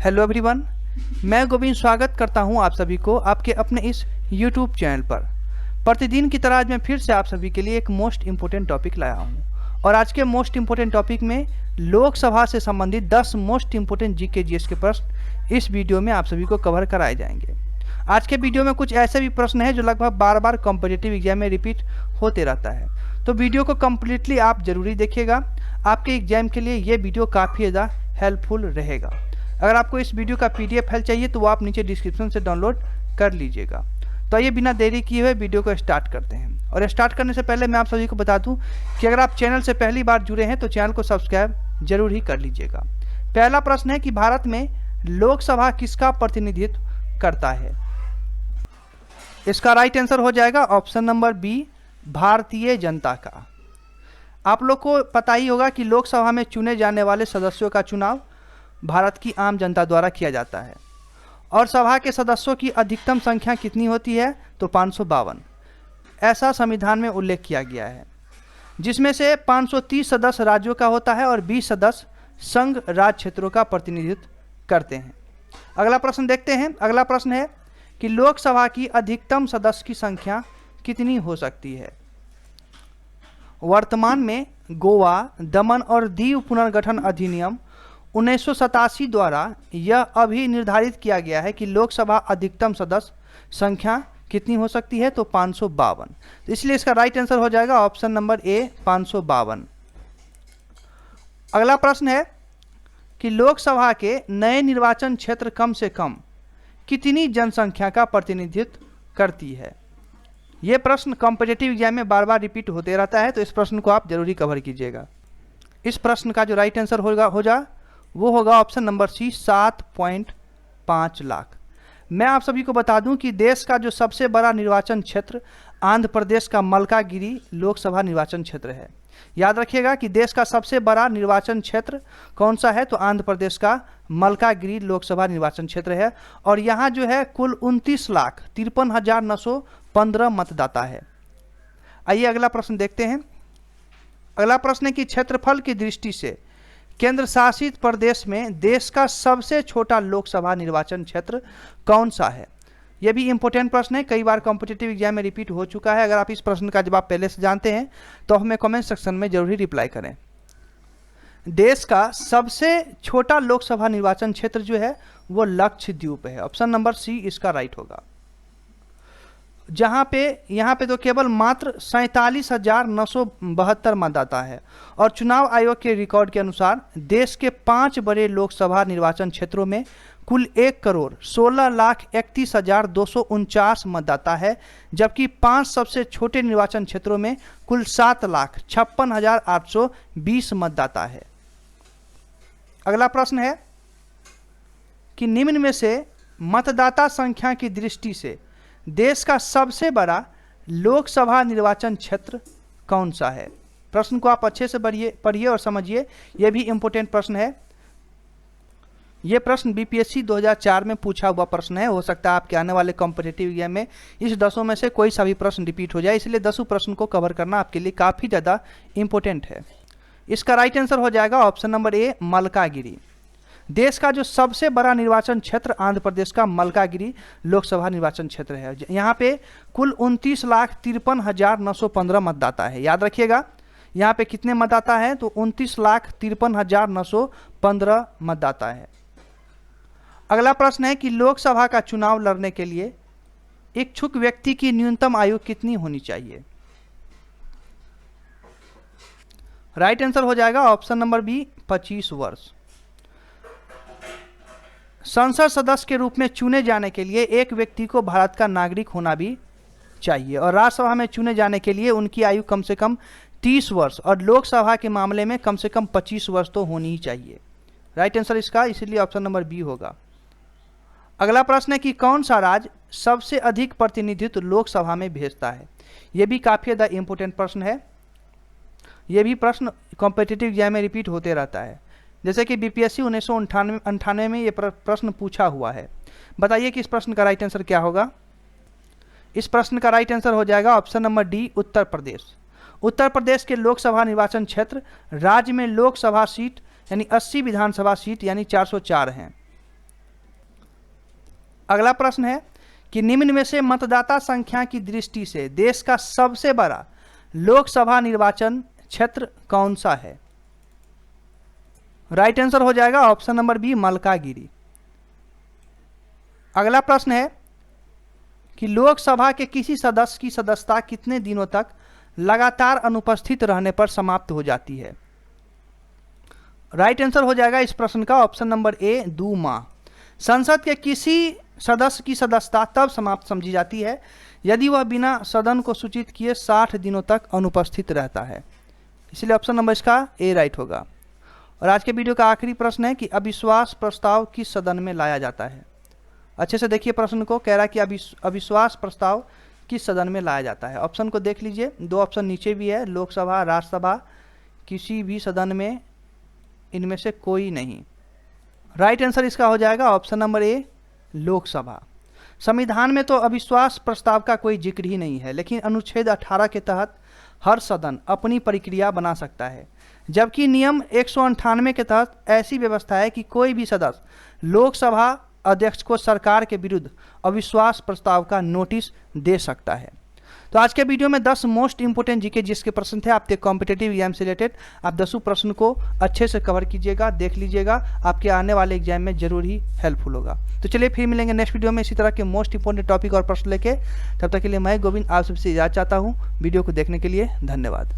Hello everyone, मैं गोविंद स्वागत करता हूं आप सभी को आपके अपने इस यूट्यूब चैनल पर। प्रतिदिन की तरह आज मैं फिर से आप सभी के लिए एक मोस्ट इम्पोर्टेंट टॉपिक लाया हूं और आज के मोस्ट इम्पोर्टेंट टॉपिक में लोकसभा से संबंधित 10 मोस्ट इम्पोर्टेंट जीके जीएस के प्रश्न इस वीडियो में आप सभी को कवर कराए जाएंगे। आज के वीडियो में कुछ ऐसे भी प्रश्न हैं जो लगभग बार बार कॉम्पिटिटिव एग्जाम में रिपीट होते रहता है, तो वीडियो को कम्प्लीटली आप जरूरी देखिएगा। आपके एग्जाम के लिए ये वीडियो काफ़ी ज़्यादा हेल्पफुल रहेगा। अगर आपको इस वीडियो का PDF फाइल चाहिए तो वो आप नीचे डिस्क्रिप्शन से डाउनलोड कर लीजिएगा। तो आइए बिना देरी किए हुए वीडियो को स्टार्ट करते हैं। और स्टार्ट करने से पहले मैं आप सभी को बता दूं कि अगर आप चैनल से पहली बार जुड़े हैं तो चैनल को सब्सक्राइब जरूर ही कर लीजिएगा। पहला प्रश्न है कि भारत में लोकसभा किसका प्रतिनिधित्व करता है? इसका राइट आंसर हो जाएगा option number B, Bharatiya Janata का। आप लोग को पता ही होगा कि लोकसभा में चुने जाने वाले सदस्यों का चुनाव भारत की आम जनता द्वारा किया जाता है और सभा के सदस्यों की अधिकतम संख्या कितनी होती है? तो 552। ऐसा संविधान में उल्लेख किया गया है, जिसमें से 530 सदस्य राज्यों का होता है और 20 सदस्य संघ राज्य क्षेत्रों का प्रतिनिधित्व करते हैं। अगला प्रश्न देखते हैं। अगला प्रश्न है कि लोकसभा की अधिकतम सदस्य की संख्या कितनी हो सकती है? वर्तमान में गोवा, दमन और दीव पुनर्गठन अधिनियम 1987 द्वारा यह अभी निर्धारित किया गया है कि लोकसभा अधिकतम सदस्य संख्या कितनी हो सकती है? तो 552। तो इसलिए इसका राइट आंसर हो जाएगा ऑप्शन नंबर ए, 552। अगला प्रश्न है कि लोकसभा के नए निर्वाचन क्षेत्र कम से कम कितनी जनसंख्या का प्रतिनिधित्व करती है? यह प्रश्न कॉम्पिटिटिव एग्जाम में बार बार रिपीट होते रहता है, तो इस प्रश्न को आप जरूरी कवर कीजिएगा। इस प्रश्न का जो राइट आंसर वो होगा ऑप्शन नंबर सी, 7.5 लाख। मैं आप सभी को बता दूं कि देश का जो सबसे बड़ा निर्वाचन क्षेत्र आंध्र प्रदेश का मलकागिरी लोकसभा निर्वाचन क्षेत्र है। याद रखिएगा कि देश का सबसे बड़ा निर्वाचन क्षेत्र कौन सा है? तो आंध्र प्रदेश का मलकागिरी लोकसभा निर्वाचन क्षेत्र है और यहाँ जो है कुल 29,53,915 मतदाता है। आइए अगला प्रश्न देखते हैं। अगला प्रश्न है कि क्षेत्रफल की दृष्टि से केंद्र शासित प्रदेश में देश का सबसे छोटा लोकसभा निर्वाचन क्षेत्र कौन सा है? यह भी इंपॉर्टेंट प्रश्न है, कई बार कॉम्पिटिटिव एग्जाम में रिपीट हो चुका है। अगर आप इस प्रश्न का जवाब पहले से जानते हैं तो हमें कमेंट सेक्शन में जरूर ही रिप्लाई करें। देश का सबसे छोटा लोकसभा निर्वाचन क्षेत्र जो है वो लक्षद्वीप है। ऑप्शन नंबर सी इसका राइट होगा, यहाँ पे तो केवल मात्र 47,972 मतदाता है और चुनाव आयोग के रिकॉर्ड के अनुसार देश के 5 बड़े लोकसभा निर्वाचन क्षेत्रों में कुल 1,16,31,249 मतदाता है, जबकि 5 सबसे छोटे निर्वाचन क्षेत्रों में कुल 7,56,820 मतदाता है। अगला प्रश्न है कि निम्न में से मतदाता संख्या की दृष्टि से देश का सबसे बड़ा लोकसभा निर्वाचन क्षेत्र कौन सा है? प्रश्न को आप अच्छे से पढ़िए और समझिए, यह भी इंपॉर्टेंट प्रश्न है। यह प्रश्न BPSC 2004 में पूछा हुआ प्रश्न है। हो सकता है आपके आने वाले कॉम्पिटिटिव एग्जाम में इस 10 में से कोई सा भी प्रश्न रिपीट हो जाए, इसलिए 10 प्रश्न को कवर करना आपके लिए काफ़ी ज़्यादा इंपॉर्टेंट है। इसका राइट आंसर हो जाएगा ऑप्शन नंबर ए, मलकागिरी। देश का जो सबसे बड़ा निर्वाचन क्षेत्र आंध्र प्रदेश का मलकागिरी लोकसभा निर्वाचन क्षेत्र है। यहाँ पे कुल 29,53,915 मतदाता है। याद रखिएगा यहाँ पे कितने मतदाता हैं? तो 29,53,915 मतदाता है। अगला प्रश्न है कि लोकसभा का चुनाव लड़ने के लिए इच्छुक व्यक्ति की न्यूनतम आयु कितनी होनी चाहिए? राइट आंसर हो जाएगा ऑप्शन नंबर बी, 25 वर्ष। संसद सदस्य के रूप में चुने जाने के लिए एक व्यक्ति को भारत का नागरिक होना भी चाहिए और राज्यसभा में चुने जाने के लिए उनकी आयु कम से कम 30 वर्ष और लोकसभा के मामले में कम से कम 25 वर्ष तो होनी ही चाहिए। राइट आंसर इसका इसलिए ऑप्शन नंबर बी होगा। अगला प्रश्न है कि कौन सा राज्य सबसे अधिक प्रतिनिधित्व लोकसभा में भेजता है? यह भी काफ़ी ज़्यादा इंपॉर्टेंट प्रश्न है। यह भी प्रश्न कॉम्पिटिटिव एग्जाम में रिपीट होते रहता है, जैसे कि BPSC 1998 में ये प्रश्न पूछा हुआ है। बताइए कि इस प्रश्न का राइट आंसर क्या होगा? इस प्रश्न का राइट आंसर हो जाएगा option number D, Uttar Pradesh. Uttar Pradesh के लोकसभा निर्वाचन क्षेत्र राज्य में लोकसभा सीट यानी 80 विधानसभा सीट यानी 404 हैं। अगला प्रश्न है कि निम्न में से मतदाता संख्या की दृष्टि से देश का सबसे बड़ा लोकसभा निर्वाचन क्षेत्र कौन सा है? राइट आंसर हो जाएगा ऑप्शन नंबर बी, मलकागिरी। अगला प्रश्न है कि लोकसभा के किसी सदस्य की सदस्यता कितने दिनों तक लगातार अनुपस्थित रहने पर समाप्त हो जाती है? राइट आंसर हो जाएगा इस प्रश्न का ऑप्शन नंबर ए, 2 माह। संसद के किसी सदस्य की सदस्यता तब समाप्त समझी जाती है यदि वह बिना सदन को सूचित किए 60 दिनों तक अनुपस्थित रहता है, इसलिए ऑप्शन नंबर इसका ए राइट होगा। और आज के वीडियो का आखिरी प्रश्न है कि अविश्वास प्रस्ताव किस सदन में लाया जाता है? अच्छे से देखिए प्रश्न को, कह रहा है कि अविश्वास प्रस्ताव किस सदन में लाया जाता है। ऑप्शन को देख लीजिए, 2 ऑप्शन नीचे भी है, लोकसभा, राज्यसभा, किसी भी सदन में इनमें से कोई नहीं। राइट आंसर इसका हो जाएगा ऑप्शन नंबर ए, लोकसभा। संविधान में तो अविश्वास प्रस्ताव का कोई जिक्र ही नहीं है, लेकिन अनुच्छेद 18 के तहत हर सदन अपनी प्रक्रिया बना सकता है, जबकि नियम 198 के तहत ऐसी व्यवस्था है कि कोई भी सदस्य लोकसभा अध्यक्ष को सरकार के विरुद्ध अविश्वास प्रस्ताव का नोटिस दे सकता है। तो आज के वीडियो में 10 मोस्ट इंपोर्टेंट जीके जिसके प्रश्न थे आपके कॉम्पिटेटिव एग्जाम से रिलेटेड, आप 10 प्रश्न को अच्छे से कवर कीजिएगा, देख लीजिएगा, आपके आने वाले एग्जाम में जरूर ही हेल्पफुल होगा। तो चलिए फिर मिलेंगे नेक्स्ट वीडियो में इसी तरह के मोस्ट इंपोर्टेंट टॉपिक और प्रश्न लेके। तब तक के लिए मैं गोविंद आप सबसे इजाज़त चाहता हूँ। वीडियो को देखने के लिए धन्यवाद।